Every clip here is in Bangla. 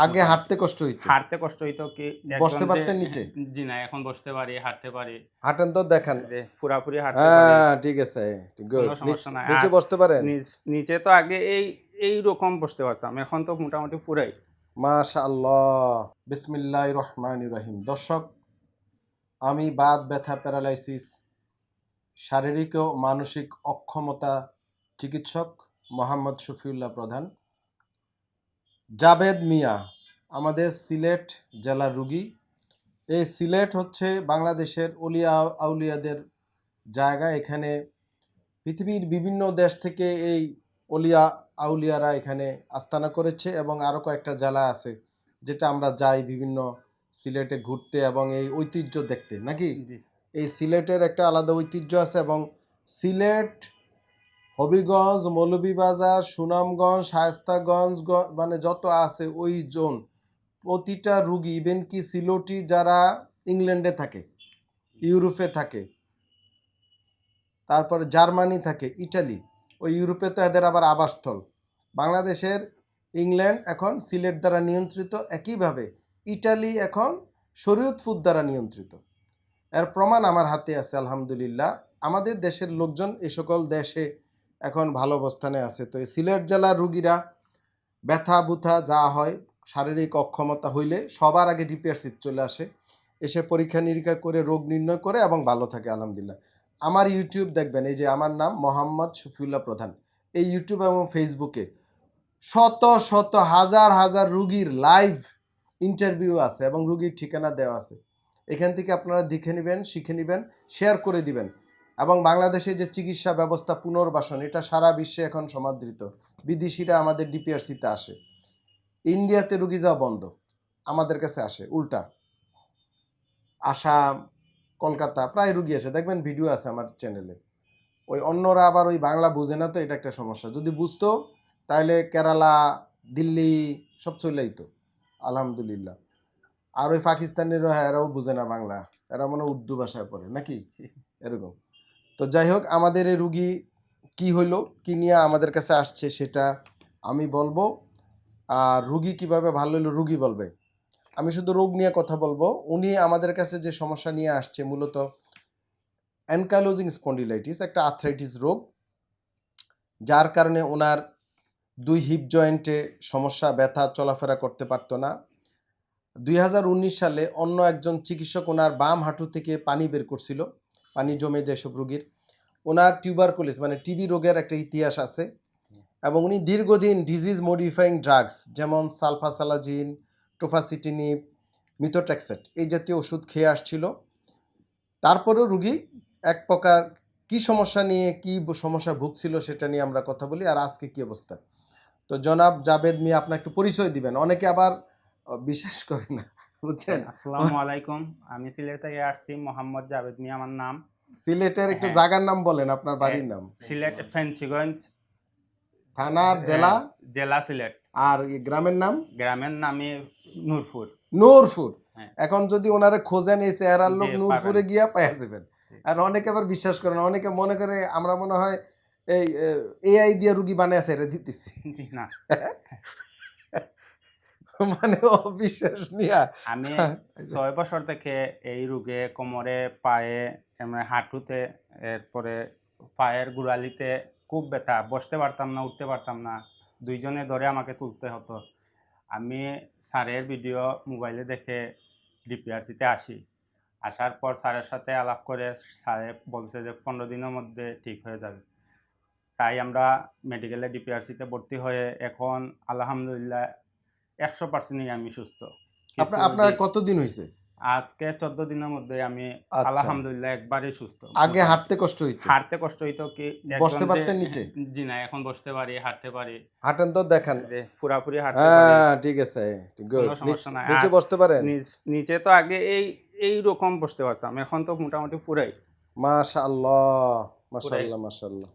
আগে হাঁটতে কষ্ট হইতো? হাঁটতে কষ্ট হইতো কি বসতে পারতেন নিচে? জি না, এখন বসতে পারি, হাঁটতে পারি। হাঁটেন তো দেখান। যে পুরাপুরি হাঁটতে পারি, ঠিক আছে। গুড। কোনো সমস্যা নাই। নিচে আর বসতে পারেন? নিচে তো আগে এইরকম বসতে পারতাম, এখন তো মোটামুটি পুরাই। মাশাআল্লাহ। বিসমিল্লাহির রহমানির রহিম। দর্শক, আমি বাত ব্যথা প্যারালাইসিস শারীরিক ও মানসিক অক্ষমতা চিকিৎসক মোহাম্মদ শফিউল্লাহ প্রধান। জাবেদ মিয়া আমাদের সিলেট জেলার রুগী। এই সিলেট হচ্ছে বাংলাদেশের অলিয়া আউলিয়াদের জায়গা। এখানে পৃথিবীর বিভিন্ন দেশ থেকে এই অলিয়া আউলিয়ারা এখানে আস্তানা করেছে এবং আরও কয়েকটা জেলা আছে যেটা আমরা যাই বিভিন্ন সিলেটে ঘুরতে এবং এই ঐতিহ্য দেখতে, নাকি? জি এই সিলেটের একটা আলাদা ঐতিহ্য আছে এবং সিলেট, হবিগঞ্জ, মৌলভীবাজার, সুনামগঞ্জ, শায়েস্তাগঞ্জ মানে যত আছে ওই জোন, প্রতিটা রুগী, ইভেন কি সিলেটি যারা ইংল্যান্ডে থাকে, ইউরোপে থাকে, তারপরে জার্মানি থাকে, ইটালি, ওই ইউরোপে তো এদের আবার আবাসস্থল। বাংলাদেশের ইংল্যান্ড এখন সিলেট দ্বারা নিয়ন্ত্রিত, একইভাবে ইটালি এখন শরীয়তপুর দ্বারা নিয়ন্ত্রিত। এর প্রমাণ আমার হাতে আছে আলহামদুলিল্লাহ। আমাদের দেশের লোকজন এই সকল দেশে এখন ভালো অবস্থানে আছে। তো এই সিলেট জেলার রুগীরা ব্যথা বুথা যা হয়, শারীরিক অক্ষমতা হইলে সবার আগে ডিপিআরসি চলে আসে, এসে পরীক্ষা নিরীক্ষা করে রোগ নির্ণয় করে এবং ভালো থাকে আলহামদুলিল্লাহ। আমার ইউটিউব দেখবেন, এই যে আমার নাম মোহাম্মদ শফিউল্লাহ প্রধান, এই ইউটিউব এবং ফেসবুকে শত শত হাজার হাজার রুগীর লাইভ ইন্টারভিউ আছে এবং রুগীর ঠিকানা দেওয়া আছে। এখান থেকে আপনারা দেখে নেবেন, শিখে নেবেন, শেয়ার করে দিবেন। এবং বাংলাদেশে যে চিকিৎসা ব্যবস্থা পুনর্বাসন, এটা সারা বিশ্বে এখন সমাদৃত। বিদেশিরা আমাদের ডিপিআরসিতে আসে, ইন্ডিয়াতে রুগী যাওয়া বন্ধ, আমাদের কাছে আসে উল্টা। আসাম, কলকাতা প্রায় রুগী আসে, দেখবেন ভিডিও আছে আমার চ্যানেলে। ওই অন্যরা আবার ওই বাংলা বুঝে না, তো এটা একটা সমস্যা। যদি বুঝতো তাহলে কেরালা, দিল্লি সব চলেই তো আলহামদুলিল্লাহ। আর ওই পাকিস্তানিরা, এরাও বুঝে না বাংলা, এরা মনে উর্দু ভাষায় পড়ে নাকি এরকম। তো যাই হোক, আমাদের এই রুগী কি হইলো, কি নিয়ে আমাদের কাছে আসছে সেটা আমি বলবো, আর রুগী কিভাবে ভালো হইলো রুগী বলবে। আমি শুধু রোগ নিয়ে কথা বলবো। উনি আমাদের কাছে যে সমস্যা নিয়ে আসছে মূলত অ্যানকাইলোজিং স্পন্ডিলাইটিস, একটা আর্থ্রাইটিস রোগ, যার কারণে ওনার দুই হিপ জয়েন্টে সমস্যা, ব্যথা, চলাফেরা করতে পারতো না। 2019 সালে অন্য একজন চিকিৎসক ওনার বাম হাঁটু থেকে পানি বের করছিল, পানি জমে যেসব রোগীর। ওনার টিউবারকুলোসিস মানে টিবি রোগের একটা ইতিহাস আছে এবং উনি দীর্ঘদিন ডিজিজ মডিফাইং ড্রাগস যেমন সালফাসালাজিন, টোফাসিটিনিব, মিথোট্রেক্সেট এই জাতীয় ওষুধ খেয়ে আসছিল। তারপরেও রুগী এক প্রকার কি সমস্যা নিয়ে, কি সমস্যা ভুগছিল সেটা নিয়ে আমরা কথা বলি, আর আজকে কি অবস্থা। তো জনাব জাবেদ মিয়া, আপনার একটু পরিচয় দিবেন, অনেকে আবার বিশ্বাস করে না, বুঝছেন? আসসালামু আলাইকুম, আমি সিলেট থেকে আসছি, মোহাম্মদ জাবেদ মিয়া আমার নাম। সিলেটের একটু হ্যাঁ। জায়গার নাম বলেন, আপনার বাড়ির নাম। সিলেট ফেঞ্চিগঞ্জ থানার, জেলা, জেলা সিলেট। আর গ্রামের নাম? গ্রামের নামে নূরপুর। নূরপুর। হ্যাঁ। এখন যদি ওনারে খোঁজেন এই চেহারার লোক জি, নূরপুরে পাবেন। গিয়া পাইয়া যাবেন। আর অনেকে আবার বিশ্বাস করে না, অনেকে মনে করে আমরা মনে হয় এই এআই দিয়ে রুগী বানায় ছেড়ে দিতেছি, জি না। মানে অবিশ্বাস নিয়া। আমি 6 বছর থেকে এই রোগে কোমরে, পায়ে, হাঁটুতে, এরপরে পায়ের গোড়ালিতে খুব ব্যথা, বসতে পারতাম না, উঠতে পারতাম না, দুইজনে ধরে আমাকে তুলতে হতো। আমি স্যারের ভিডিও মোবাইলে দেখে ডিপিআরসিতে আসি। আসার পর স্যারের সাথে আলাপ করে স্যারে বলছে যে 15 দিনের মধ্যে ঠিক হয়ে যাবে। তাই আমরা মেডিকেলে ডিপিআরসিতে ভর্তি হয়ে এখন আলহামদুলিল্লাহ 100% আমি সুস্থ। আপনার কতদিন হয়েছে? আজকে 14 দিনের মধ্যে আমি আচ্ছা। আলহামদুলিল্লাহ একবারে সুস্থ। আগে হাঁটতে কষ্ট হইতো? হাঁটতে কষ্ট হইতো কি বসতে পারতেন নিচে? জি না, এখন বসতে পারি, হাঁটতে পারি। হাঁটেন তো দেখান। যে পুরাপুরি হাঁটতে পারি, ঠিক আছে, গুড। কোনো সমস্যা নাই। নিচে আর বসতে পারেন? নিচে তো আগে এইরকম বসতে পারতাম, এখন তো মোটামুটি পুরাই মাশাআল্লাহ, মাশাআল্লাহ, মাশাআল্লাহ,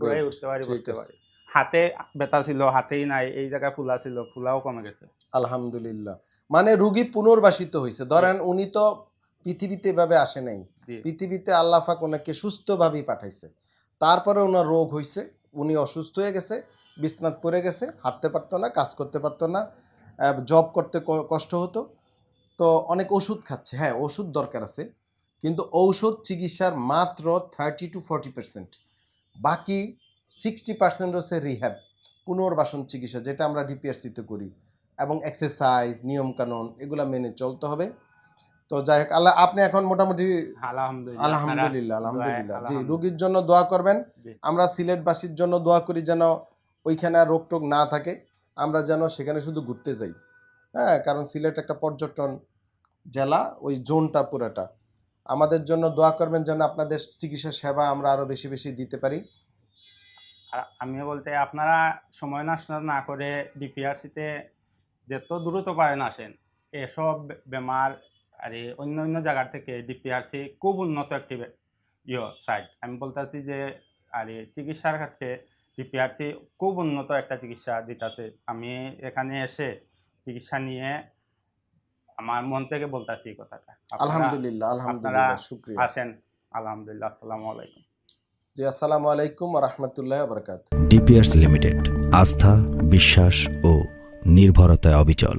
পুরাই গুড। উঠতে পারি, ঠিক বসতে আছে, পারি। হাতে ব্যথা ছিল, হাতেই নাই, এই জায়গায় ফুলা ছিল, ফুলাও কমে গেছে। আলহামদুলিল্লাহ। মানে রুগী পুনর্বাসিত হয়েছে। ধরেন উনি তো পৃথিবীতে এভাবে আসে নাই, জি পৃথিবীতে আল্লাহ পাক ওনাকে সুস্থভাবেই পাঠাইছে, তারপরে ওনার রোগ হয়েছে, উনি অসুস্থ হয়ে গেছে, বিছনাত পড়ে গেছে, হাঁটতে পারতো না, কাজ করতে পারতো না, জব করতে কষ্ট হতো, তো অনেক ওষুধ খাচ্ছে। হ্যাঁ, ওষুধ দরকার আছে, কিন্তু ঔষধ চিকিৎসার মাত্র 30-40%, বাকি 60% হচ্ছে রিহ্যাব, পুনর্বাসন চিকিৎসা, যেটা আমরা ডিপিআরসিতে করি, এবং এক্সারসাইজ, নিয়মকানুন এগুলা মেনে চলতে হবে। তো যাই হোক, আল্লাহ, আপনি এখন মোটামুটি আলহামদুলিল্লাহ, আলহামদুলিল্লাহ, আপনারা আলহামদুলিল্লাহ, জি, আলহামদুলিল্লাহ। রোগীর জন্য দোয়া করবেন। জি। আমরা সিলেটবাসীর জন্য দোয়া করি যেন ওইখানে আর রোগ টোগ না থাকে, আমরা যেন সেখানে শুধু ঘুরতে যাই। হ্যাঁ, কারণ সিলেট একটা পর্যটন জেলা, ওই জোনটা পুরাটা। আমাদের জন্য দোয়া করবেন যেন আপনাদের চিকিৎসা সেবা আমরা আরো বেশি বেশি দিতে পারি। আর আমি বলতে আপনারা সময় নষ্ট না করে ডিপিআরসিতে যত দ্রুত পারেন আসেন। এসব বেমার আর অন্য অন্য জায়গার থেকে ডিপিআরসি খুব উন্নত একটি সাইট। আমি বলতেছি যে আর চিকিৎসার ক্ষেত্রে ডিপিআরসি খুব উন্নত একটা চিকিৎসা দিতেছে। আমি এখানে এসে চিকিৎসা নিয়ে আমার মন থেকে বলতেছি এই কথাটা। আলহামদুলিল্লাহ, আপনারা আলহামদুলিল্লাহ, শুকরিয়া। আসেন। আলহামদুলিল্লাহ। আসসালামু আলাইকুম। জি, আসসালামু আলাইকুম ওয়া রাহমাতুল্লাহি ওয়া বারাকাতুহু। ডিপিআরস লিমিটেড, আস্থা, বিশ্বাস ও নির্ভরতায় অবিচল।